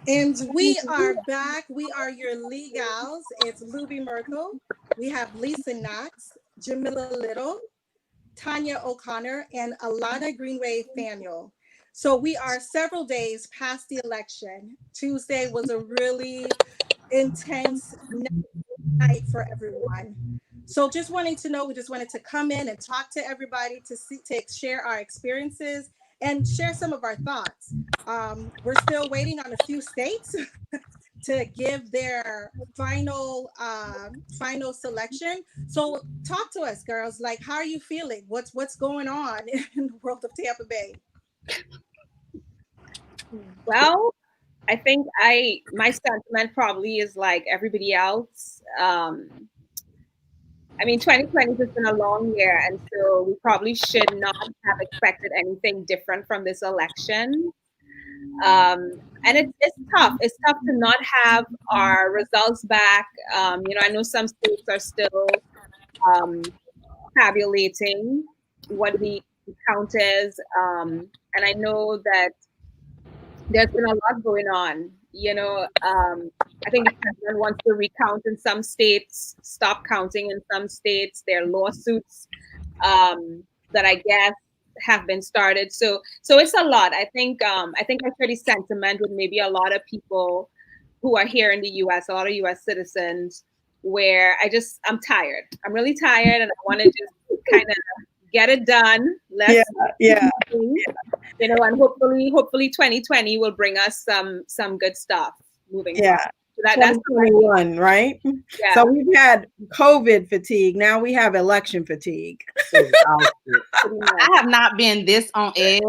And we are back. We are your legals. It's Luby Merkel. We have Lisa Knox, Jamila Little, Tanya O'Connor, and Alana Greenway Faneuil. So we are several days past the election. Tuesday was a really intense night for everyone. So just wanting to know, we just wanted to come in and talk to everybody to share our experiences and share some of our thoughts. We're still waiting on a few states to give their final selection. So talk to us, girls. Like, how are you feeling? What's going on in the world of Tampa Bay? Well, I think my sentiment probably is like everybody else. I mean, 2020 has been a long year, and so we probably should not have expected anything different from this election. And it's tough. It's tough to not have our results back. I know some states are still tabulating what the count is, and I know that there's been a lot going on. I think the president wants to recount in some states, stop counting in some states. There are lawsuits that I guess have been started. So it's a lot. I think I share the sentiment with maybe a lot of people who are here in the U.S., a lot of U.S. citizens, where I'm tired. I'm really tired, and I want to just kind of get it done. Yeah. And hopefully 2020 will bring us some good stuff moving forward. So that's 2021, right? Yeah. So we've had COVID fatigue. Now we have election fatigue. I have not been this on edge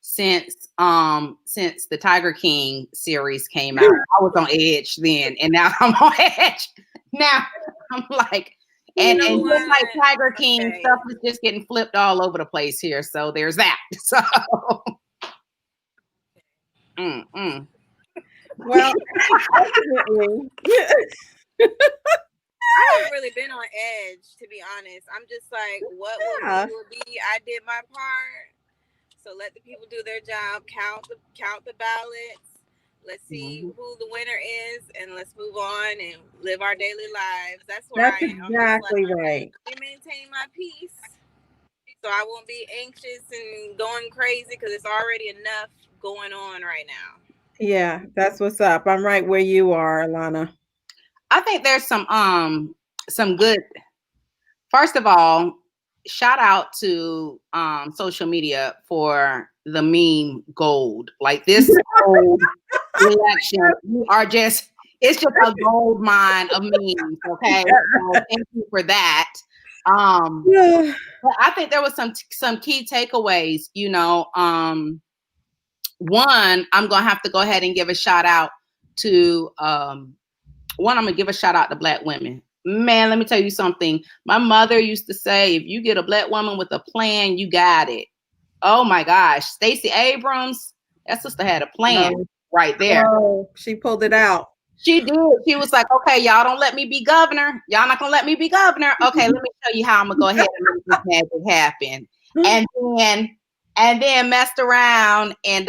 since the Tiger King series came out. I was on edge then, and now I'm on edge. Now I'm like, and just like Tiger King, stuff is just getting flipped all over the place here. So there's that. So well, I haven't really been on edge, to be honest. I'm just like, what will be? I did my part. So let the people do their job, count the ballots. Let's see who the winner is, and let's move on and live our daily lives. That's where I am. Exactly right. I maintain my peace, so I won't be anxious and going crazy because it's already enough going on right now. Yeah, that's what's up. I'm right where you are, Alana. I think there's some good. First of all, shout out to social media for the meme gold. Like this gold election, it's just a gold mine of memes. Okay, so thank you for that. But I think there was some key takeaways. One, I'm gonna have to go ahead and give a shout out to I'm gonna give a shout out to Black women. Man, let me tell you something. My mother used to say, if you get a Black woman with a plan, you got it. Oh my gosh. Stacey Abrams, that sister had a plan right there. Oh, she pulled it out. She did. She was like, okay, y'all don't let me be governor. Y'all not gonna let me be governor. Okay, let me show you how I'm gonna go ahead and make this magic happen. And then messed around and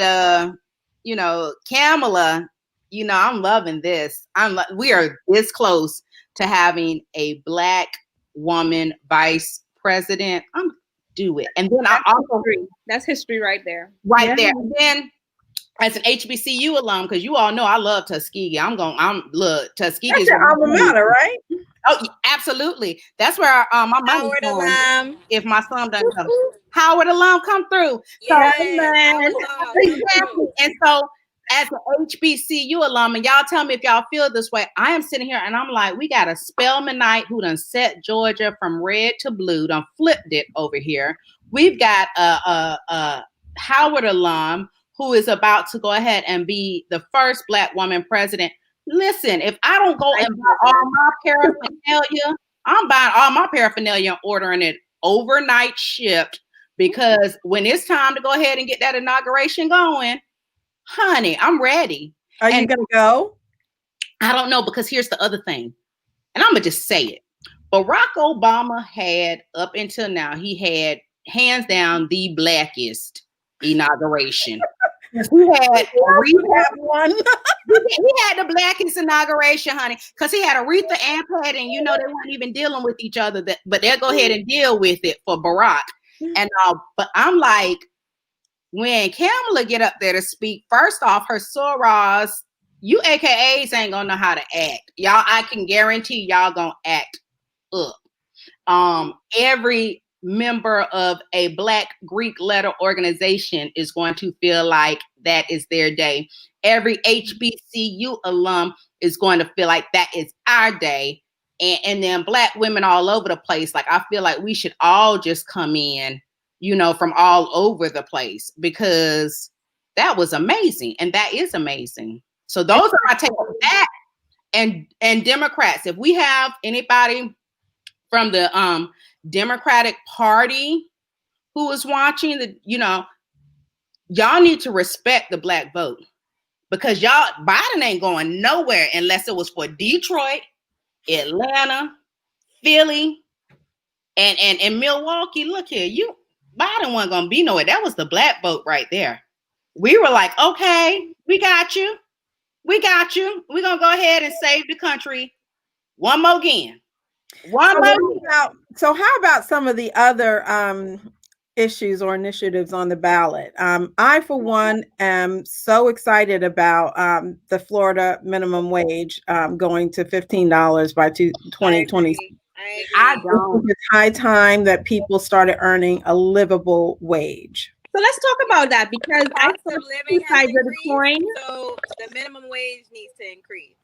Kamala, I'm loving this. We are this close to having a Black woman vice president. I'm do it. And then I also agree. That's history right there. Right there. And then as an HBCU alum, because you all know I love Tuskegee. Tuskegee is your alma mater, right? Oh, absolutely. That's where my money's going. If my son doesn't come, Howard alum come through. Yeah, exactly. And so, as an HBCU alum, and y'all tell me if y'all feel this way, I am sitting here and I'm like, we got a Spelman Knight who done set Georgia from red to blue, done flipped it over here. We've got a Howard alum who is about to go ahead and be the first Black woman president. Listen, if I don't go and buy all my paraphernalia, I'm buying all my paraphernalia and ordering it overnight shipped, because when it's time to go ahead and get that inauguration going, honey, I'm ready. Are you going to go? I don't know, because here's the other thing, and I'm going to just say it. Barack Obama had, up until now, he had hands down the blackest inauguration. He had Aretha. one. He had the blackest inauguration, honey, because he had Aretha and Pat, and you know they weren't even dealing with each other. But they'll go ahead and deal with it for Barack. And but I'm like, when Kamala get up there to speak, first off, her sorors, you AKAs ain't gonna know how to act. Y'all, I can guarantee y'all gonna act up. Every member of a Black Greek letter organization is going to feel like that is their day. Every HBCU alum is going to feel like that is our day. And then Black women all over the place. Like, I feel like we should all just come in, you know, from all over the place, because that was amazing. And that is amazing. So those are my take on that. And Democrats, if we have anybody from the Democratic Party who is watching, y'all need to respect the Black vote, because Biden ain't going nowhere unless it was for Detroit, Atlanta, Philly, and Milwaukee. Look here, Biden wasn't gonna be nowhere. That was the Black vote right there. We were like, okay, we got you. We're gonna go ahead and save the country one more again. So how about some of the other issues or initiatives on the ballot? I, for one, am so excited about the Florida minimum wage going to $15 by 2020. I don't. It's high time that people started earning a livable wage. So let's talk about that, because I Cost saw of two living has sides of the coin. increased, so the minimum wage needs to increase.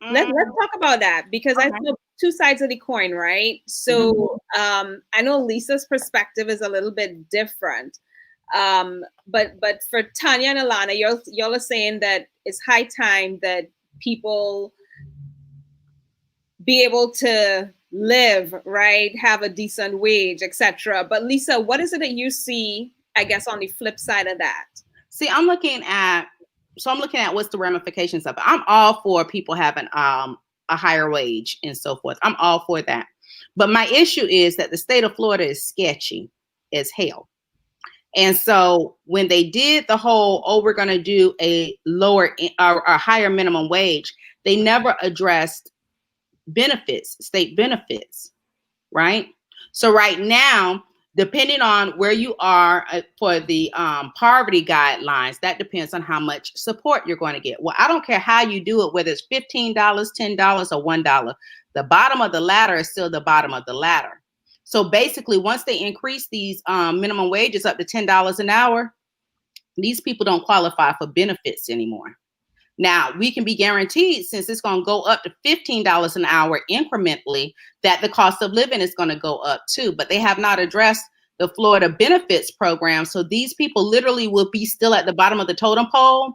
Let's talk about that, because I saw two sides of the coin, right? So I know Lisa's perspective is a little bit different. But for Tanya and Alana, y'all are saying that it's high time that people be able to live, right? Have a decent wage, etc. But Lisa, what is it that you see, I guess, on the flip side of that? See, I'm looking at what's the ramifications of it. I'm all for people having a higher wage and so forth. I'm all for that. But my issue is that the state of Florida is sketchy as hell. And so when they did the whole, we're going to do a lower or a higher minimum wage, they never addressed benefits, state benefits, right? So right now, depending on where you are for the poverty guidelines, that depends on how much support you're going to get. Well, I don't care how you do it, whether it's $15, $10, or $1. The bottom of the ladder is still the bottom of the ladder. So basically, once they increase these minimum wages up to $10 an hour, these people don't qualify for benefits anymore. Now, we can be guaranteed, since it's going to go up to $15 an hour incrementally, that the cost of living is going to go up too. But they have not addressed the Florida benefits program. So these people literally will be still at the bottom of the totem pole,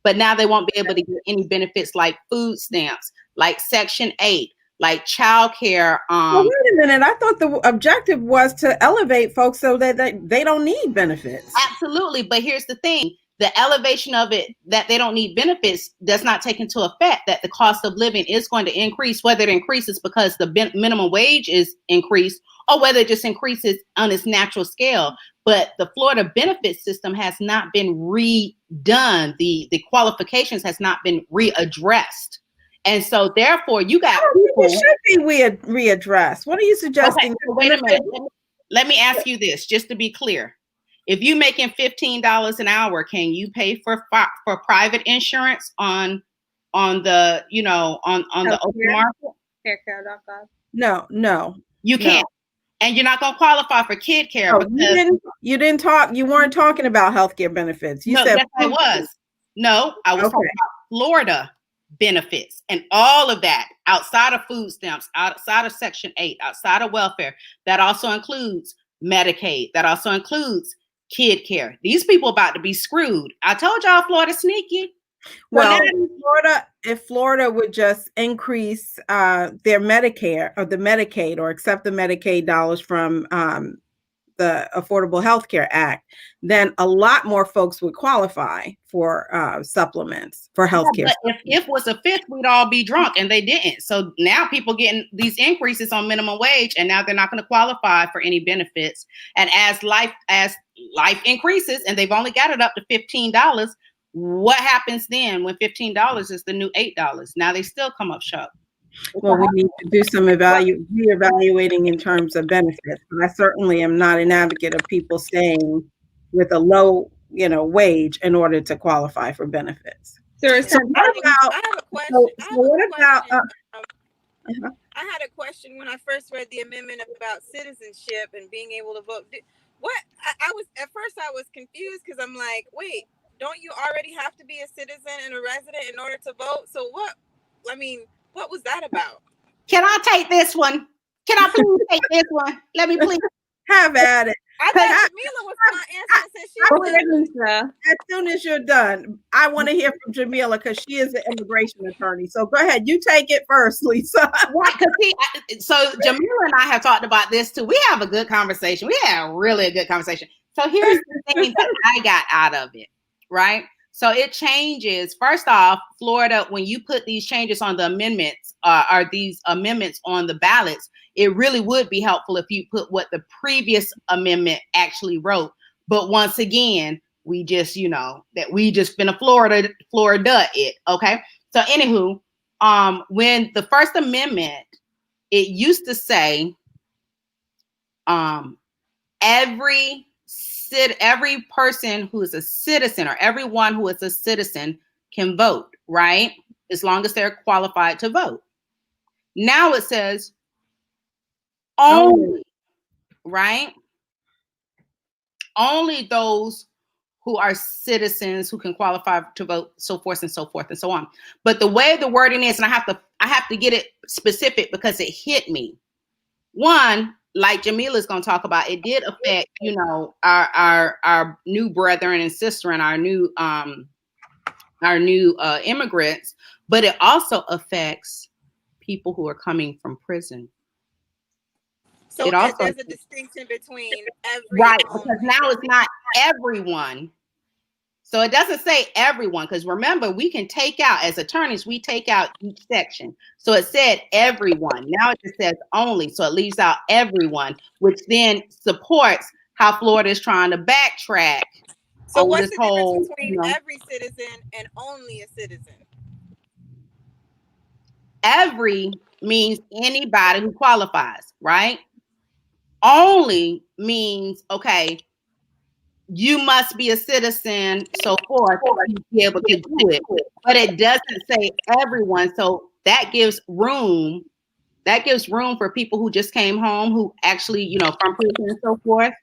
but now they won't be able to get any benefits like food stamps, like Section 8, like childcare. Well, wait a minute. I thought the objective was to elevate folks so that they don't need benefits. Absolutely. But here's the thing. The elevation of it, that they don't need benefits, does not take into effect that the cost of living is going to increase, whether it increases because the minimum wage is increased or whether it just increases on its natural scale. But the Florida benefit system has not been redone. The qualifications has not been readdressed. And so therefore you got people. It should be readdressed. What are you suggesting? Okay, so wait a minute. Let me ask you this, just to be clear. If you're making $15 an hour, can you pay for private insurance on the the open market? Faircare.gov. No. You can't. And you're not going to qualify for kid care. No, you didn't talk. You weren't talking about healthcare benefits. You said yes, I was. No, I was talking about Florida benefits and all of that outside of food stamps, outside of Section 8, outside of welfare. That also includes Medicaid. That also includes kid care. These people about to be screwed. I told y'all Florida's sneaky. Well, if Florida would just increase their Medicare or the Medicaid, or accept the Medicaid dollars from the Affordable Health Care Act, then a lot more folks would qualify for supplements for healthcare. But if was a fifth, we'd all be drunk, and they didn't. So now people getting these increases on minimum wage, and now they're not going to qualify for any benefits. And as life increases, and they've only got it up to $15, what happens then when $15 is the new $8? Now they still come up short. Well, we need to do some reevaluating in terms of benefits. But I certainly am not an advocate of people staying with a low, wage in order to qualify for benefits. So what about? I have a question. Uh-huh. I had a question when I first read the amendment about citizenship and being able to vote. I was confused because I'm like, wait, don't you already have to be a citizen and a resident in order to vote? So what was that about? Can I take this one? Can I please take this one? Let me please have at it. I thought Jamila was not answering since she was. As soon as you're done, I want to hear from Jamila because she is an immigration attorney. So go ahead, you take it first, Lisa. Right, so Jamila and I have talked about this too. We have a good conversation. We had really a good conversation. So here's the thing that I got out of it, right? So it changes. First off, Florida, when you put these changes on the amendments, or these amendments on the ballots, it really would be helpful if you put what the previous amendment actually wrote. But once again, we just, that we just been a Florida it. Okay. So anywho, when the First Amendment, it used to say, every person who is a citizen, or everyone who is a citizen, can vote, right? As long as they're qualified to vote. Now it says only, right? Only those who are citizens who can qualify to vote, so forth and so forth and so on. But the way the wording is, and I have to get it specific because it hit me. One, like Jamila's going to talk about, it did affect, our new brethren and sister and our new immigrants, but it also affects people who are coming from prison. So there's a distinction between every. Right, because now it's not everyone. So it doesn't say everyone, because remember, we can take out, as attorneys, we take out each section. So it said everyone. Now it just says only. So it leaves out everyone, which then supports how Florida is trying to backtrack. So what's the difference between every citizen and only a citizen? Every means anybody who qualifies, right? Only means, okay, you must be a citizen, so forth, to be able to do it. But it doesn't say everyone. So that gives room. That gives room for people who just came home, who actually, from prison and so forth.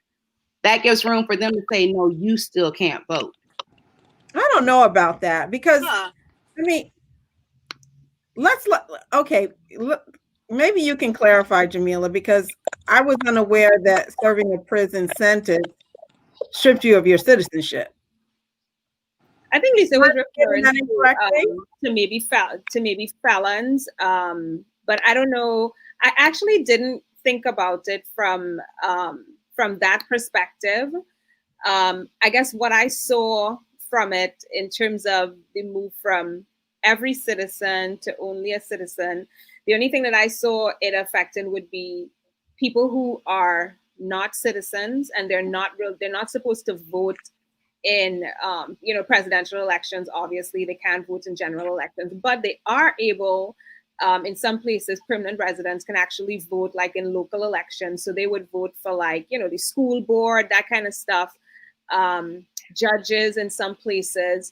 That gives room for them to say, no, you still can't vote. I don't know about that because, maybe you can clarify, Jamila, because I was unaware that serving a prison sentence stripped you of your citizenship. I think Lisa was referring to maybe felons, but I don't know. I actually didn't think about it from that perspective. I guess what I saw from it in terms of the move from every citizen to only a citizen, the only thing that I saw it affecting would be people who are not citizens and they're not supposed to vote in presidential elections. Obviously they can't vote in general elections, but they are able, in some places, permanent residents can actually vote like in local elections. So they would vote for the school board, that kind of stuff, judges in some places,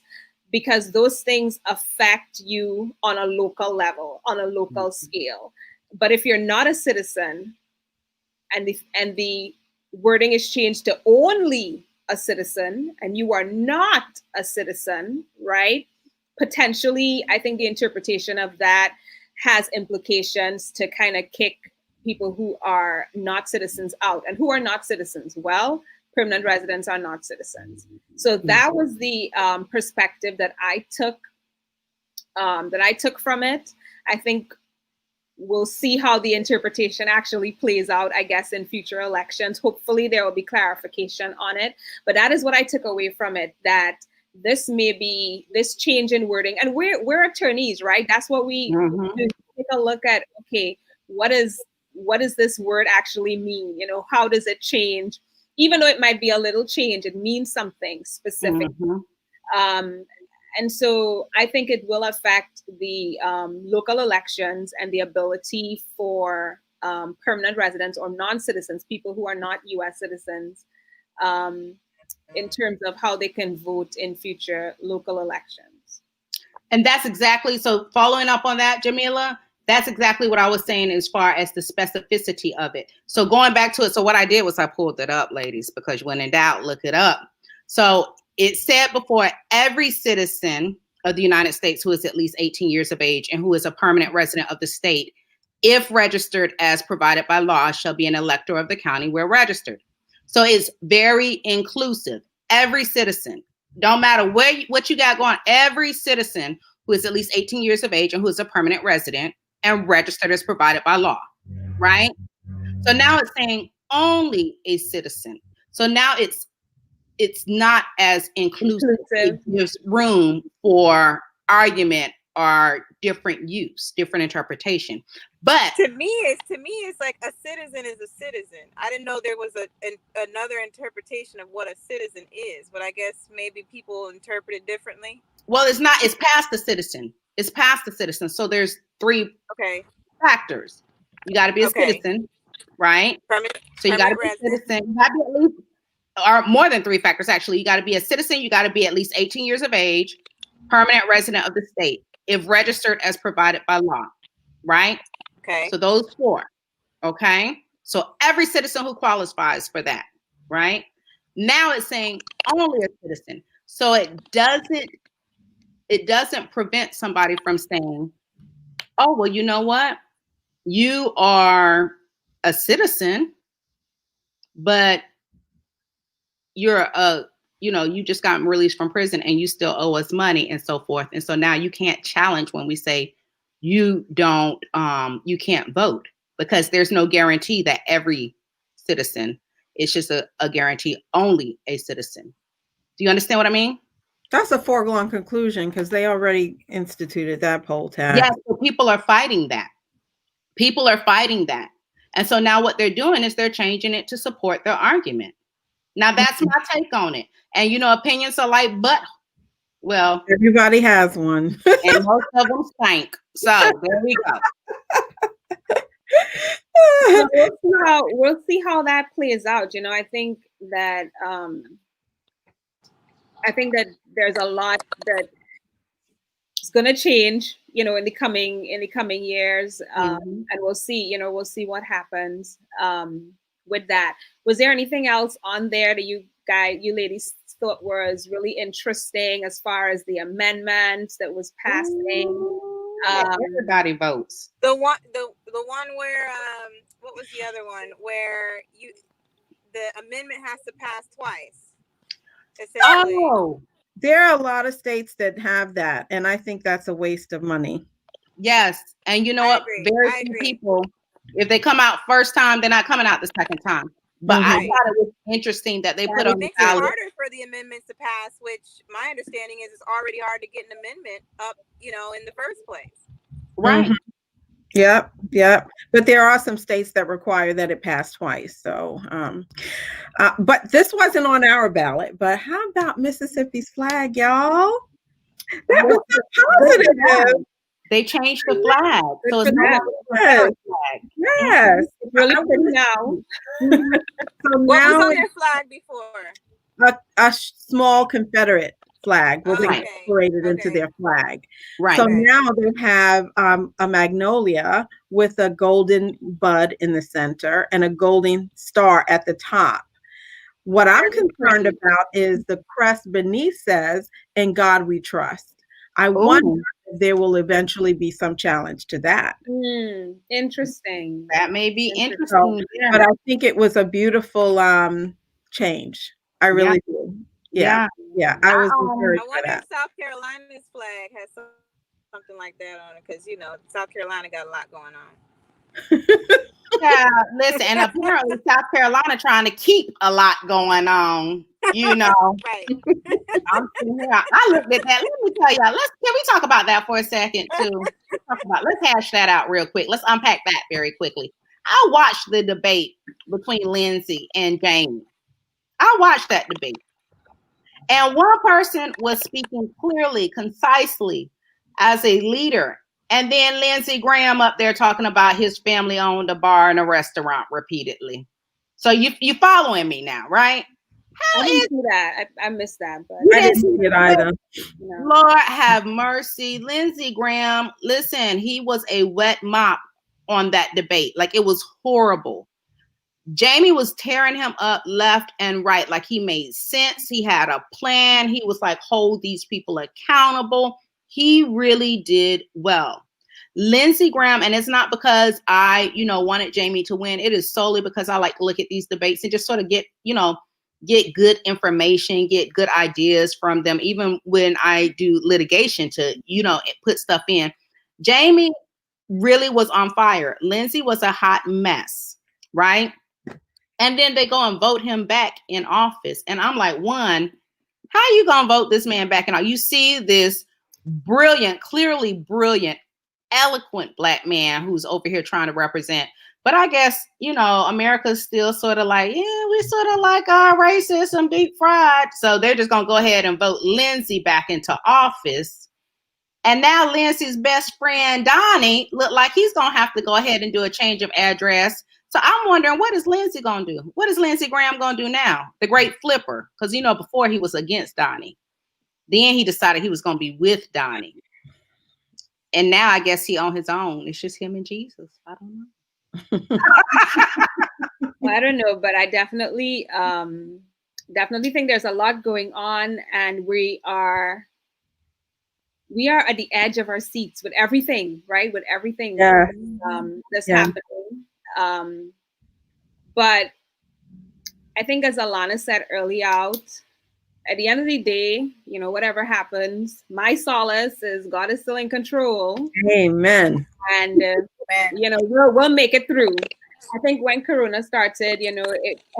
because those things affect you on a local level, on a local scale. But if you're not a citizen, and the wording is changed to only a citizen, and you are not a citizen, right? Potentially, I think the interpretation of that has implications to kind of kick people who are not citizens out. And who are not citizens? Well, permanent residents are not citizens. So that was the perspective that I took from it. I think we'll see how the interpretation actually plays out, I guess, in future elections. Hopefully there will be clarification on it. But that is what I took away from it, that this may be this change in wording. And we're attorneys, right? That's what we do. Take a look at, okay, what does this word actually mean? You know, how does it change? Even though it might be a little change, it means something specific. And so I think it will affect the local elections and the ability for permanent residents or non-citizens, people who are not US citizens, in terms of how they can vote in future local elections. And that's exactly, so following up on that, Jamila, that's exactly what I was saying as far as the specificity of it. So going back to it, so what I did was I pulled it up, ladies, because when in doubt, look it up. So it said before, every citizen of the United States who is at least 18 years of age and who is a permanent resident of the state, if registered as provided by law, shall be an elector of the county where registered. So it's very inclusive. Every citizen, don't matter what you got going, every citizen who is at least 18 years of age and who is a permanent resident and registered as provided by law, right? So now it's saying only a citizen. So now it's not as inclusive. It gives room for argument or different use, different interpretation. But to me, it's like a citizen is a citizen. I didn't know there was another interpretation of what a citizen is, but I guess maybe people interpret it differently. Well, it's not. It's past the citizen. It's past the citizen. So there's three factors. You got to be a citizen, right? So you got to be a citizen. You got to be at least, or more than three factors actually. You got to be a citizen. You got to be at least 18 years of age, permanent resident of the state, if registered as provided by law, right? Okay. So those four, okay? So every citizen who qualifies for that, right? Now it's saying only a citizen. So it doesn't prevent somebody from saying, oh, well, you know what? You are a citizen, but you're you just got released from prison and you still owe us money and so forth. And so now you can't challenge when we say you can't vote, because there's no guarantee that every citizen, it's just a guarantee only a citizen. Do you understand what I mean? That's a foregone conclusion because they already instituted that poll tax. Yes, so people are fighting that. People are fighting that. And so now what they're doing is they're changing it to support their argument. Now that's my take on it. And opinions are like, but well, everybody has one. And most of them stank. So there we go. So we'll see how that plays out. I think that there's a lot that is going to change, in the coming years, and we'll see what happens with that. Was there anything else on there that you ladies thought was really interesting as far as the amendments that was passing? Everybody votes. The one where what was the other one where the amendment has to pass twice? Oh, there are a lot of states that have that, and I think that's a waste of money. Yes, and you know what? Very few people, if they come out first time, they're not coming out the second time. But I thought it was interesting that they put on the ballot. It makes it harder for the amendments to pass, which my understanding is it's already hard to get an amendment up, in the first place. Right. Mm-hmm. Yep. But there are some states that require that it pass twice. So, but this wasn't on our ballot. But how about Mississippi's flag, y'all? That was so positive. They changed the flag. So it's not a flag. Yes. Really pretty now. So what now was on their flag before? A small Confederate flag was incorporated into their flag. Right. So now they have a magnolia with a golden bud in the center and a golden star at the top. What I'm concerned about is the crest beneath says, "In God we trust." I wonder if there will eventually be some challenge to that. Interesting. That may be interesting. So, but I think it was a beautiful change. I really do. Yeah. I was encouraged by that. If South Carolina's flag has something like that on it, because South Carolina got a lot going on. Yeah, listen, and apparently South Carolina trying to keep a lot going on. You know, Right. I'm sitting here. I looked at that. Let me tell y'all. Can we talk about that for a second too? Let's hash that out real quick. Let's unpack that very quickly. I watched the debate between Lindsay and Jamie. I watched that debate. And one person was speaking clearly, concisely as a leader. And then Lindsey Graham up there talking about his family owned a bar and a restaurant repeatedly. So you following me now, right? I didn't see that. I missed that. But I didn't see it either. Lord have mercy. Lindsey Graham, listen, he was a wet mop on that debate. Like, it was horrible. Jamie was tearing him up left and right. Like, he made sense. He had a plan. He was like, hold these people accountable. He really did well. Lindsey Graham, and it's not because I, wanted Jamie to win. It is solely because I like to look at these debates and just sort of get good information, get good ideas from them, even when I do litigation to, put stuff in. Jamie really was on fire. Lindsey was a hot mess, right? And then they go and vote him back in office. And I'm like, one, how are you going to vote this man back in office? You see this brilliant, clearly brilliant, eloquent Black man who's over here trying to represent. But I guess, America's still sort of like, yeah, we sort of like our racism deep fried. So they're just going to go ahead and vote Lindsey back into office. And now Lindsey's best friend, Donnie, look like he's going to have to go ahead and do a change of address. So I'm wondering, what is Lindsey going to do? What is Lindsey Graham going to do now? The great flipper. Because, before he was against Donnie. Then he decided he was going to be with Donnie. And now I guess he on his own. It's just him and Jesus. I don't know. Well, I don't know, but I definitely think there's a lot going on, and we are at the edge of our seats with everything, right? With everything that's happening. But I think, as Alana said early out, at the end of the day, whatever happens, my solace is God is still in control. Amen. And we'll make it through. I think when Corona started,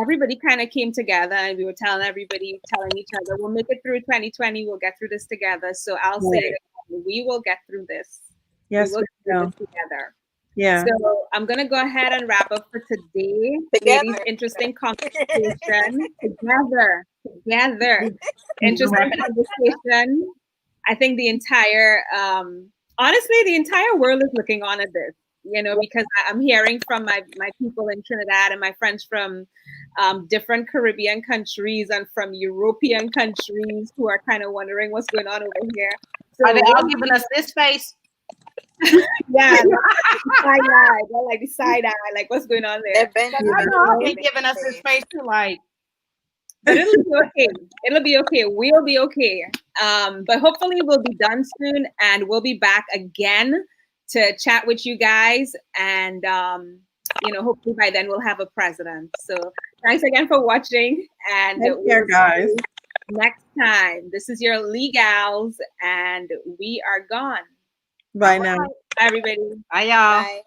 everybody kind of came together, and we were telling each other, we'll make it through 2020. We'll get through this together. So I'll say we will get through this. Yes, we will get through this together. Yeah. So I'm gonna go ahead and wrap up for today. Ladies, interesting conversation together. Interesting conversation. I think the entire, honestly, the entire world is looking on at this. Because I'm hearing from my people in Trinidad and my friends from different Caribbean countries and from European countries who are kind of wondering what's going on over here. So are they all giving us this face? Yeah, side eye. They're like the side eye, like what's going on there? They're giving us this face too, like. But it'll be okay. It'll be okay. We'll be okay. But hopefully we'll be done soon, and we'll be back again to chat with you guys. And hopefully by then we'll have a president. So thanks again for watching. And take care, guys. Next time. This is your Legals, and we are gone. Bye now. Bye, everybody. Bye, y'all. Bye.